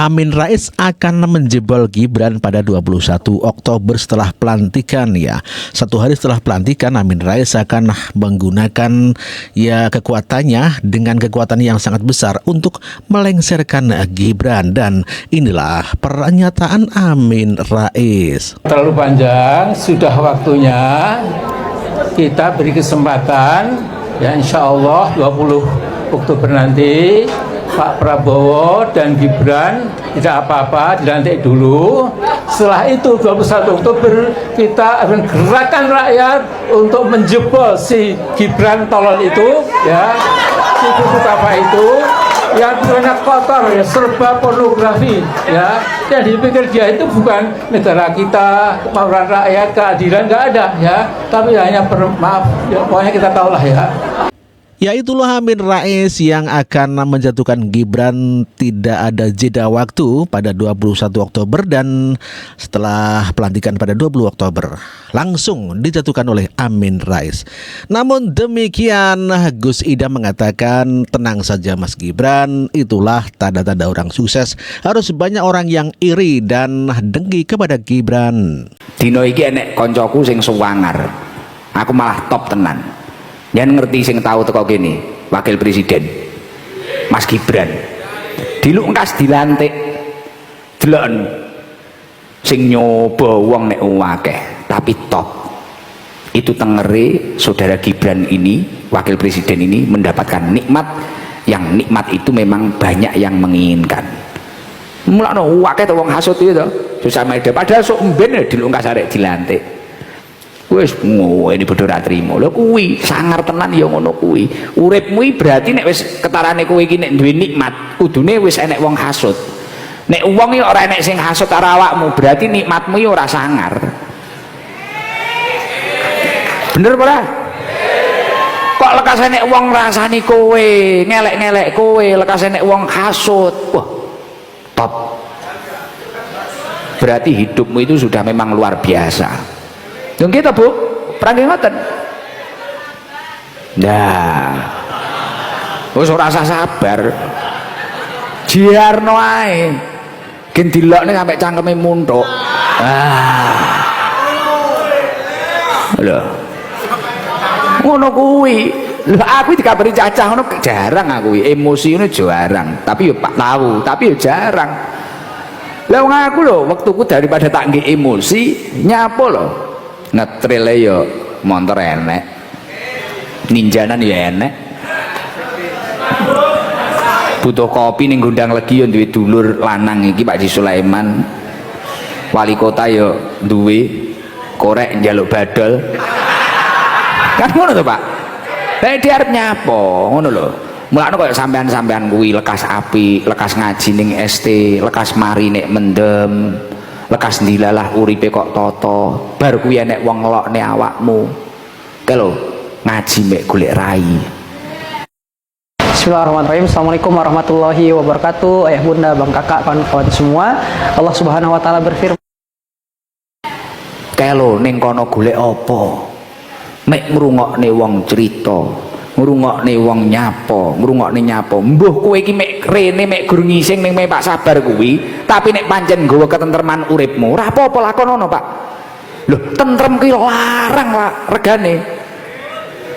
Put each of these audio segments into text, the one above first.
Amin Rais akan menjebol Gibran pada 21 Oktober setelah pelantikan ya. Satu hari setelah pelantikan, Amin Rais akan menggunakan ya kekuatannya dengan kekuatan yang sangat besar untuk melengsarkan Gibran, dan inilah pernyataan Amin Rais. Terlalu panjang, sudah waktunya kita beri kesempatan ya, insya Allah 20 Oktober nanti Pak Prabowo dan Gibran tidak apa-apa, dilantik dulu. Setelah itu 21 Oktober kita akan gerakan rakyat untuk menjebol si Gibran tolol itu ya, si buku apa itu yang banyak kotor ya, serba pornografi ya, yang dipikir dia itu bukan negara kita, kemauan rakyat, keadilan, nggak ada ya, tapi hanya maaf ya, pokoknya kita tahulah ya. Ya, itulah Amin Rais yang akan menjatuhkan Gibran tidak ada jeda waktu pada 21 Oktober, dan setelah pelantikan pada 20 Oktober langsung dijatuhkan oleh Amin Rais. Namun demikian, Gus Idam mengatakan tenang saja Mas Gibran, itulah tanda-tanda orang sukses. Harus banyak orang yang iri dan dengki kepada Gibran. Dino iki enek koncoku sing suwangar, aku malah top tenan. Jangan ngerti sing tahu teko gini, Wakil Presiden Mas Gibran dilungkas dilantik delon sing nyoba wong nek akeh tapi top. Itu tengere saudara Gibran ini, Wakil Presiden ini mendapatkan nikmat, yang nikmat itu memang banyak yang menginginkan. Mulane akeh to wong hasud itu to susah media, padahal sok mben dilungkas arek dilantik. Wes ini bodoh ra trimo. Lho kuwi sangar tenan ya ngono kuwi. Uripmu berarti nek wis ketarane kowe iki nek duwe nikmat, kudune wis enek wong hasud. Nek wong ya ora enek sing hasud karo awakmu, berarti nikmatmu ya ora sangar. Bener ora? Kok lekas enek wong rasani kowe, ngelek-ngelek kowe, lekas enek wong hasud. Wah, top. Berarti hidupmu itu sudah memang luar biasa. Yang kita bu, perang ngoten. Nah, wis ora usah sabar. Jiarno ae. Gen dilokne sampai cangkeme muntuk. Lho. Ngono kuwi. Lho aku dikabari cacah ngono jarang aku emosi ngono jarang. Tapi yo Pak tahu, tapi yo jarang. Lah wong aku lho wektuku daripada tak nggih emosi, nyapo lho. Ngetrele yo montor enek, ninjanan ya enek, butuh kopi ning Gondang Legi yo duwe dulur lanang iki Pak Haji Sulaiman, wali kota yo duwe korek njaluk badol kan ngono to Pak. Lah dia arep nyapo ngono lho. Mulane koyo sampean-sampean kuwi lekas api, lekas ngaji ning ST, lekas mari nek mendem, lekas ndilalah uripe kok toto, bar kuwi enek wong ngelokne awakmu. Ke lho, ngaji mek golek rai. Bismillahirrahmanirrahim. Assalamualaikum warahmatullahi wabarakatuh. Ayah bunda, bang kakak, kawan-kawan semua. Allah Subhanahu wa taala berfirman, Ke lho ning kono golek apa? Mek ngrungokne wong cerita, ngrungokne wong nyapo, ngrungokne nyapo. Mbuh kowe iki mek rene mek gur ngising ning Pak Sabar kuwi, tapi nek pancen nggawa ketentreman uripmu, ora apa-apa lakonono, Pak. Lho, tentrem ki larang lah regane.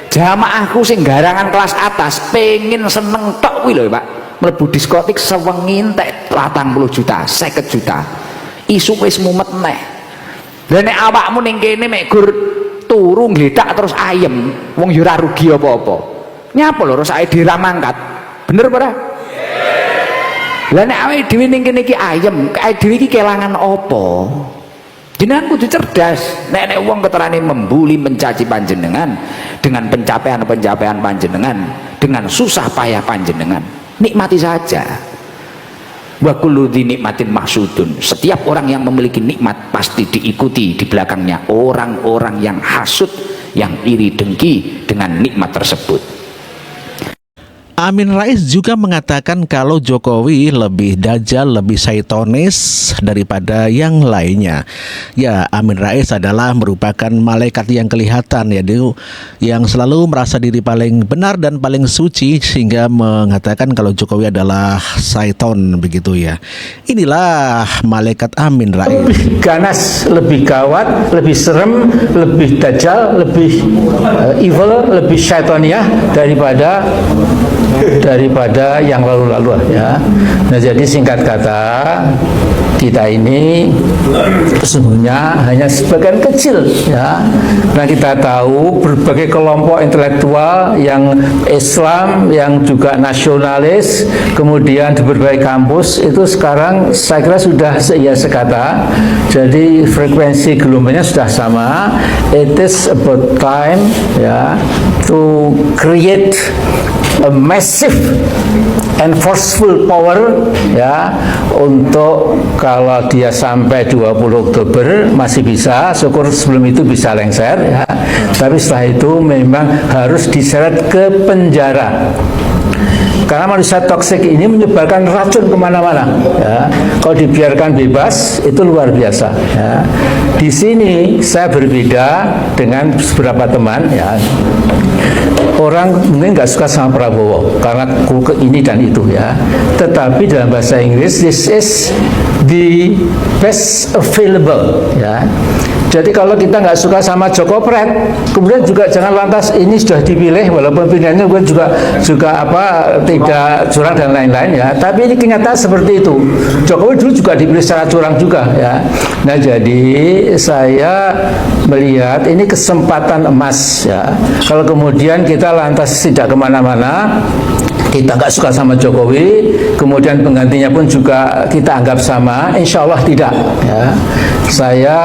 Jamaahku sing garangan kelas atas pengen seneng tok kuwi lho, Pak. Mlebu diskotik sewengi entek 80 juta, 50 juta. Isu wis mumet neh. Lah nek awakmu ning kene mek gur turu ngledak terus ayem, wong yo ora rugi apa-apa. Nyapa lho rasake diramangkat. Bener apa ora? Lah nek awake dhewe ning kene iki ayem, awake dhewe iki kelangan apa? Jenengan kudu cerdas. Nek wong keterane membuli, mencaci panjenengan dengan pencapaian-pencapaian panjenengan, dengan susah payah panjenengan, nikmati saja. Wa kullu dzi nikmatin mahsudun. Setiap orang yang memiliki nikmat pasti diikuti di belakangnya orang-orang yang hasud, yang iri dengki dengan nikmat tersebut. Amin Rais juga mengatakan kalau Jokowi lebih dajjal, lebih syaitonis daripada yang lainnya. Ya, Amin Rais adalah merupakan malaikat yang kelihatan ya, dia yang selalu merasa diri paling benar dan paling suci sehingga mengatakan kalau Jokowi adalah syaiton begitu ya. Inilah malaikat Amin Rais. Lebih ganas, lebih gawat, lebih serem, lebih dajjal, lebih evil, lebih syaitoniah daripada yang lalu-lalu ya. Nah, jadi singkat kata, kita ini sesungguhnya hanya sebagian kecil ya. Nah, kita tahu berbagai kelompok intelektual yang Islam, yang juga nasionalis, kemudian di berbagai kampus itu sekarang saya kira sudah sekata. Jadi frekuensi gelombangnya sudah sama. It is about time ya to create a massive and forceful power ya, untuk kalau dia sampai 20 Oktober masih bisa, syukur sebelum itu bisa lengser ya. Tapi setelah itu memang harus diseret ke penjara. Karena manusia toksik ini menyebarkan racun kemana-mana. Ya. Kalau dibiarkan bebas itu luar biasa. Ya. Di sini saya berbeda dengan beberapa teman. Ya. Orang mungkin nggak suka sama Prabowo karena ini dan itu ya. Tetapi dalam bahasa Inggris, this is the best available. Ya. Jadi kalau kita nggak suka sama Joko Pret, kemudian juga jangan lantas ini sudah dipilih walaupun pilihannya juga tidak curang dan lain-lain ya. Tapi ini kenyataan seperti itu. Jokowi dulu juga dipilih secara curang juga ya. Nah, jadi saya melihat ini kesempatan emas ya. Kalau kemudian kita lantas tidak kemana-mana, kita nggak suka sama Jokowi, kemudian penggantinya pun juga kita anggap sama, insya Allah tidak. Ya. Saya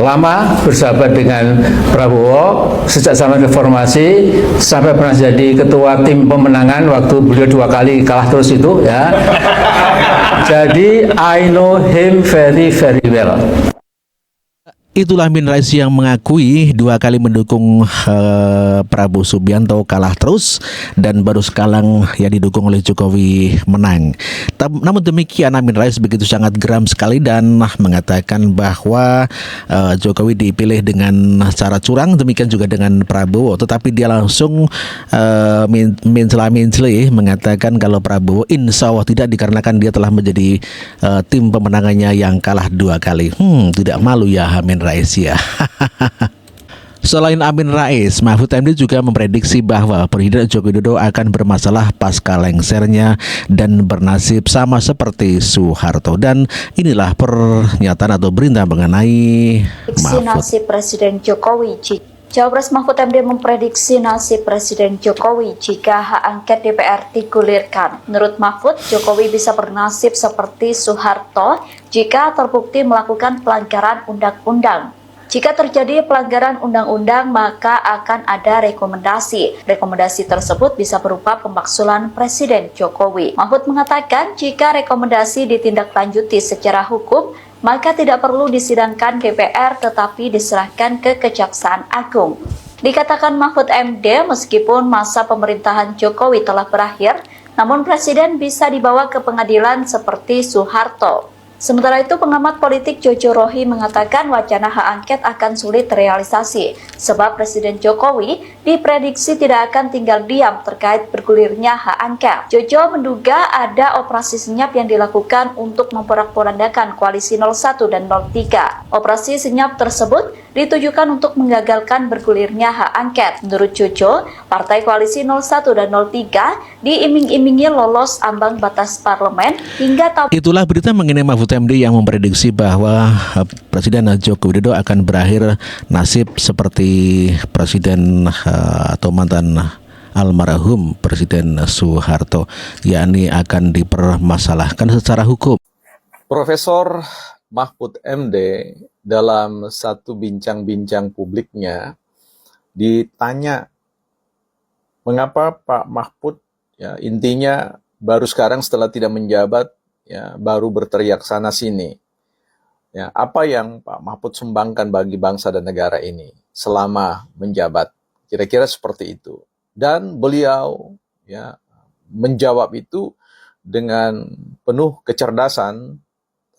lama bersahabat dengan Prabowo sejak zaman reformasi sampai pernah jadi ketua tim pemenangan waktu beliau 2 kali kalah terus itu. Ya. Jadi I know him very very well. Itulah Amin Rais yang mengakui 2 kali mendukung Prabowo Subianto kalah terus dan baru sekarang ya didukung oleh Jokowi menang. Namun demikian Amin Rais begitu sangat geram sekali dan mengatakan bahwa Jokowi dipilih dengan cara curang, demikian juga dengan Prabowo. Tetapi dia langsung mencela-mencela mengatakan kalau Prabowo insya Allah tidak, dikarenakan dia telah menjadi tim pemenangannya yang kalah 2 kali. Tidak malu ya Amin Rais ya. Selain Amin Rais, Mahfud MD juga memprediksi bahwa Presiden Joko Widodo akan bermasalah pasca lengsernya dan bernasib sama seperti Soeharto. Dan inilah pernyataan atau berita mengenai Mahfud. Nasib Presiden Jokowi. Cawapres Mahfud MD memprediksi nasib Presiden Jokowi jika hak angket DPR digulirkan. Menurut Mahfud, Jokowi bisa bernasib seperti Soeharto jika terbukti melakukan pelanggaran undang-undang. Jika terjadi pelanggaran undang-undang, maka akan ada rekomendasi. Rekomendasi tersebut bisa berupa pemaksulan Presiden Jokowi. Mahfud mengatakan jika rekomendasi ditindaklanjuti secara hukum, maka tidak perlu disidangkan DPR tetapi diserahkan ke Kejaksaan Agung. Dikatakan Mahfud MD, meskipun masa pemerintahan Jokowi telah berakhir, namun Presiden bisa dibawa ke pengadilan seperti Soeharto. Sementara itu, pengamat politik Jojo Rohi mengatakan wacana hak angket akan sulit terrealisasi, sebab Presiden Jokowi diprediksi tidak akan tinggal diam terkait bergulirnya hak angket. Jojo menduga ada operasi senyap yang dilakukan untuk memporak-porandakan koalisi 01 dan 03. Operasi senyap tersebut ditujukan untuk menggagalkan bergulirnya hak angket. Menurut Jojo, partai koalisi 01 dan 03 diiming-imingi lolos ambang batas parlemen hingga tahun. Itulah berita mengenai Mahfud MD yang memprediksi bahwa Presiden Joko Widodo akan berakhir nasib seperti Presiden atau mantan almarhum Presiden Soeharto, yakni akan dipermasalahkan secara hukum. Profesor Mahfud MD dalam satu bincang-bincang publiknya ditanya mengapa Pak Mahfud, ya intinya baru sekarang setelah tidak menjabat, ya baru berteriak sana sini. Ya, apa yang Pak Mahfud sumbangkan bagi bangsa dan negara ini selama menjabat? Kira-kira seperti itu. Dan beliau ya menjawab itu dengan penuh kecerdasan,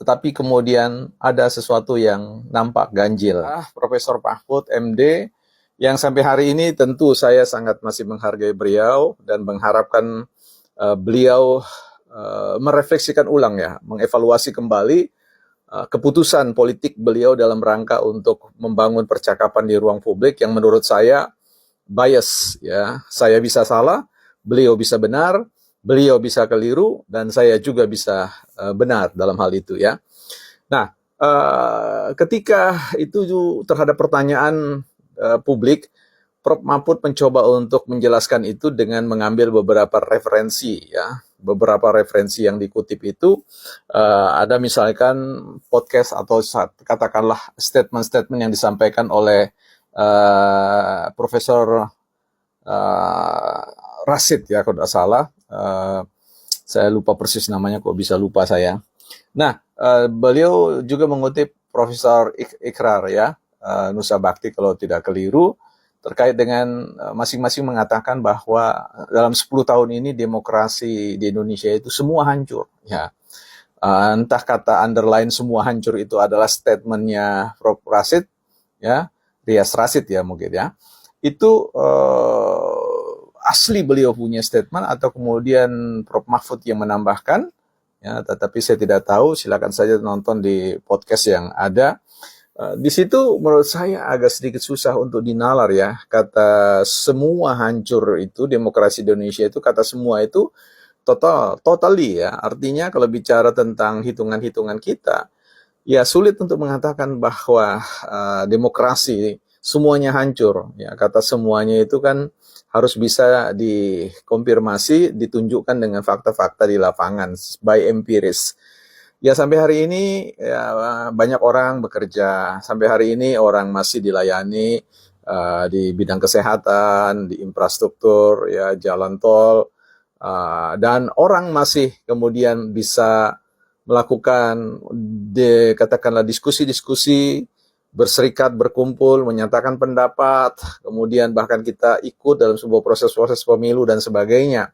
tetapi kemudian ada sesuatu yang nampak ganjil. Profesor Mahfud MD, yang sampai hari ini tentu saya sangat masih menghargai beliau dan mengharapkan beliau merefleksikan ulang ya, mengevaluasi kembali keputusan politik beliau dalam rangka untuk membangun percakapan di ruang publik yang menurut saya bias ya. Saya bisa salah, beliau bisa benar, beliau bisa keliru, dan saya juga bisa benar dalam hal itu ya. Nah, ketika itu terhadap pertanyaan publik, Prof. Mahfud mencoba untuk menjelaskan itu dengan mengambil beberapa referensi ya. Beberapa referensi yang dikutip itu ada misalkan podcast atau katakanlah statement-statement yang disampaikan oleh Profesor Rashid ya kalau tidak salah. Saya lupa persis namanya, kok bisa lupa saya. Nah, beliau juga mengutip Profesor Ikrar ya, Nusa Bakti kalau tidak keliru, terkait dengan masing-masing mengatakan bahwa dalam 10 tahun ini demokrasi di Indonesia itu semua hancur. Ya. Entah kata underline semua hancur itu adalah statementnya Prof. Rashid, ya, Rias Rashid ya mungkin ya. Itu asli beliau punya statement atau kemudian Prof. Mahfud yang menambahkan, ya, tetapi saya tidak tahu, silakan saja nonton di podcast yang ada. Di situ menurut saya agak sedikit susah untuk dinalar ya, kata semua hancur itu, demokrasi Indonesia itu, kata semua itu totally ya, artinya kalau bicara tentang hitungan-hitungan kita, ya sulit untuk mengatakan bahwa demokrasi semuanya hancur. Ya, kata semuanya itu kan harus bisa dikonfirmasi, ditunjukkan dengan fakta-fakta di lapangan, by empiris. Ya sampai hari ini ya, banyak orang bekerja, sampai hari ini orang masih dilayani di bidang kesehatan, di infrastruktur, ya jalan tol, dan orang masih kemudian bisa melakukan katakanlah diskusi-diskusi, berserikat, berkumpul, menyatakan pendapat, kemudian bahkan kita ikut dalam sebuah proses-proses pemilu dan sebagainya.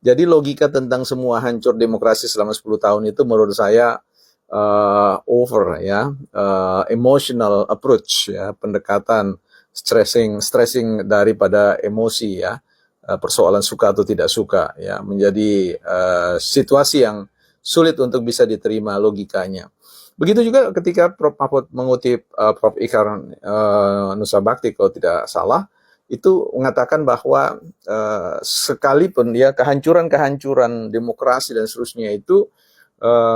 Jadi logika tentang semua hancur demokrasi selama 10 tahun itu menurut saya over ya, emotional approach ya, pendekatan stressing daripada emosi ya, persoalan suka atau tidak suka ya, menjadi situasi yang sulit untuk bisa diterima logikanya. Begitu juga ketika Prof. Mahfud mengutip Prof. Ikrar Nusa Bakti kalau tidak salah, itu mengatakan bahwa sekalipun ya kehancuran demokrasi dan seterusnya itu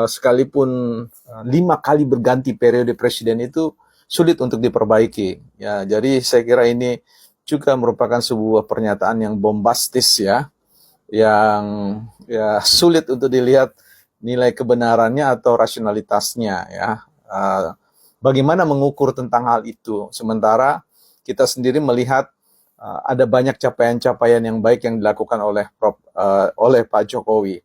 sekalipun 5 kali berganti periode presiden itu sulit untuk diperbaiki ya. Jadi saya kira ini juga merupakan sebuah pernyataan yang bombastis ya, yang ya sulit untuk dilihat nilai kebenarannya atau rasionalitasnya ya. Bagaimana mengukur tentang hal itu, sementara kita sendiri melihat ada banyak capaian-capaian yang baik yang dilakukan oleh Pak Jokowi.